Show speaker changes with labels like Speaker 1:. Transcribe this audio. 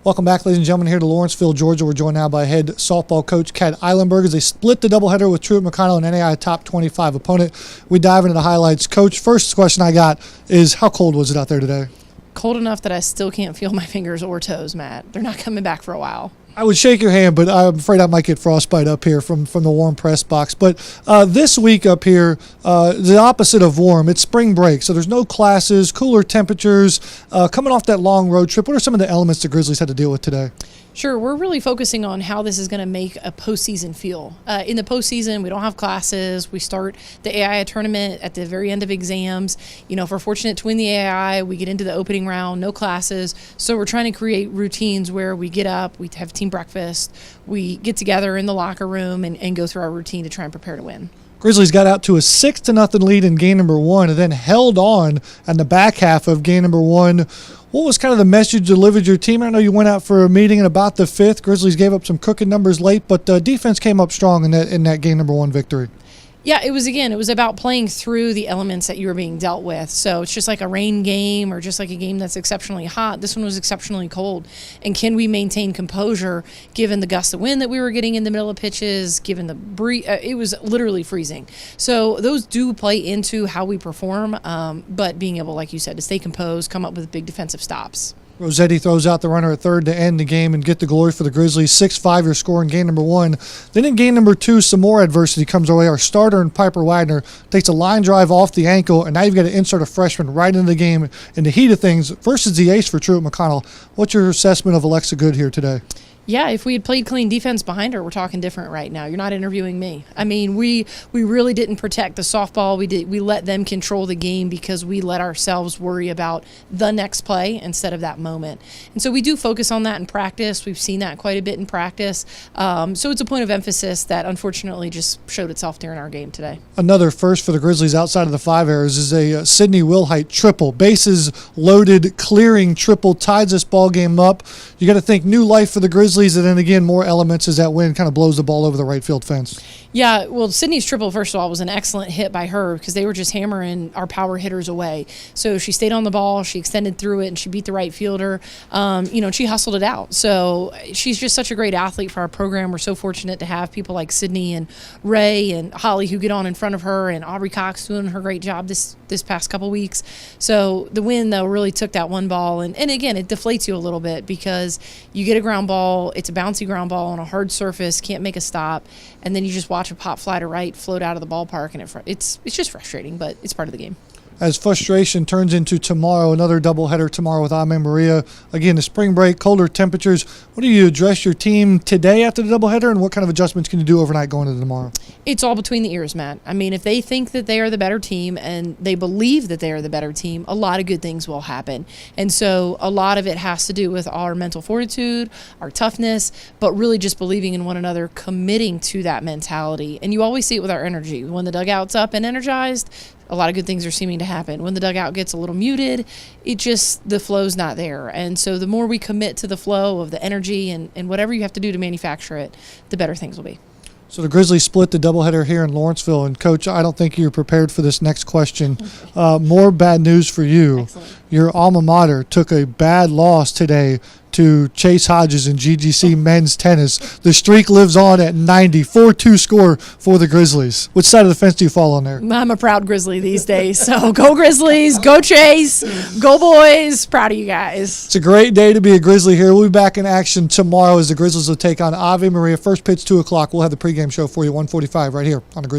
Speaker 1: Welcome back, ladies and gentlemen, here to Lawrenceville, Georgia. We're joined now by head softball coach Kat Ihlenburg as they split the doubleheader with Truett McConnell, an NAI top 25 opponent. We dive into the highlights. Coach, first question I got is how cold was it out there today?
Speaker 2: Cold enough that I still can't feel my fingers or toes, Matt. They're not coming back for a while.
Speaker 1: I would shake your hand, but I'm afraid I might get frostbite up here from the warm press box. But this week up here, the opposite of warm. It's spring break, so there's no classes, cooler temperatures. Coming off that long road trip, what are some of the elements the Grizzlies had to deal with today?
Speaker 2: Sure, we're really focusing on how this is going to make a postseason feel. In the postseason, we don't have classes. We start the AI tournament at the very end of exams. You know, if we're fortunate to win the AI, we get into the opening round, no classes. So we're trying to create routines where we get up, we have team breakfast, we get together in the locker room and go through our routine to try and prepare to win.
Speaker 1: Grizzlies got out to a 6-0 lead in game number one and then held on in the back half of game number one. What was kind of the message delivered to your team? I know you went out for a meeting in about the fifth. Grizzlies gave up some cooking numbers late, but defense came up strong in that game number one victory.
Speaker 2: Yeah, it was about playing through the elements that you were being dealt with. So it's just like a rain game or just like a game that's exceptionally hot. This one was exceptionally cold. And can we maintain composure given the gust of wind that we were getting in the middle of pitches, given the breeze? It was literally freezing. So those do play into how we perform, but being able, like you said, to stay composed, come up with big defensive stops.
Speaker 1: Rossetti throws out the runner at third to end the game and get the glory for the Grizzlies. 6-5 your score in game number one. Then in game number two, some more adversity comes our way. Our starter and Piper Wagner takes a line drive off the ankle, and now you've got to insert a freshman right into the game in the heat of things versus the ace for Truett McConnell. What's your assessment of Alexa Good here today?
Speaker 2: Yeah, if we had played clean defense behind her, we're talking different right now. You're not interviewing me. I mean, we really didn't protect the softball. We let them control the game because we let ourselves worry about the next play instead of that moment. And so we do focus on that in practice. We've seen that quite a bit in practice. So it's a point of emphasis that unfortunately just showed itself during our game today.
Speaker 1: Another first for the Grizzlies outside of the five errors is a Sydney Wilhite triple. Bases loaded, clearing triple, ties this ball game up. You got to think new life for the Grizzlies. And then again, more elements as that wind kind of blows the ball over the right field fence.
Speaker 2: Yeah, well, Sydney's triple, first of all, was an excellent hit by her because they were just hammering our power hitters away. So she stayed on the ball, she extended through it, and she beat the right fielder. She hustled it out. So she's just such a great athlete for our program. We're so fortunate to have people like Sydney and Ray and Holly who get on in front of her, and Aubrey Cox doing her great job this past couple weeks. So the wind, though, really took that one ball. And again, it deflates you a little bit because you get a ground ball, it's a bouncy ground ball on a hard surface, can't make a stop, and then you just watch a pop fly to right float out of the ballpark, and it's just frustrating, but it's part of the game.
Speaker 1: As frustration turns into tomorrow, another doubleheader tomorrow with Ame Maria. Again, the spring break, colder temperatures. What do you address your team today after the doubleheader, and what kind of adjustments can you do overnight going into tomorrow?
Speaker 2: It's all between the ears, Matt. I mean, if they think that they are the better team and they believe that they are the better team, a lot of good things will happen. And so a lot of it has to do with our mental fortitude, our toughness, but really just believing in one another, committing to that mentality. And you always see it with our energy. When the dugout's up and energized, a lot of good things are seeming to happen. When the dugout gets a little muted, the flow's not there. And so the more we commit to the flow of the energy and whatever you have to do to manufacture it, the better things will be.
Speaker 1: So the Grizzlies split the doubleheader here in Lawrenceville. And, Coach, I don't think you're prepared for this next question. More bad news for you.
Speaker 2: Excellent.
Speaker 1: Your alma mater took a bad loss today to Chase Hodges in GGC men's tennis. The streak lives on at 90, 4-2 score for the Grizzlies. Which side of the fence do you fall on there?
Speaker 2: I'm a proud Grizzly these days. So go Grizzlies, go Chase, go boys. Proud of you guys.
Speaker 1: It's a great day to be a Grizzly here. We'll be back in action tomorrow as the Grizzlies will take on Ave Maria. First pitch, 2 o'clock. We'll have the pregame show for you, 1:45 right here on the Grizzlies.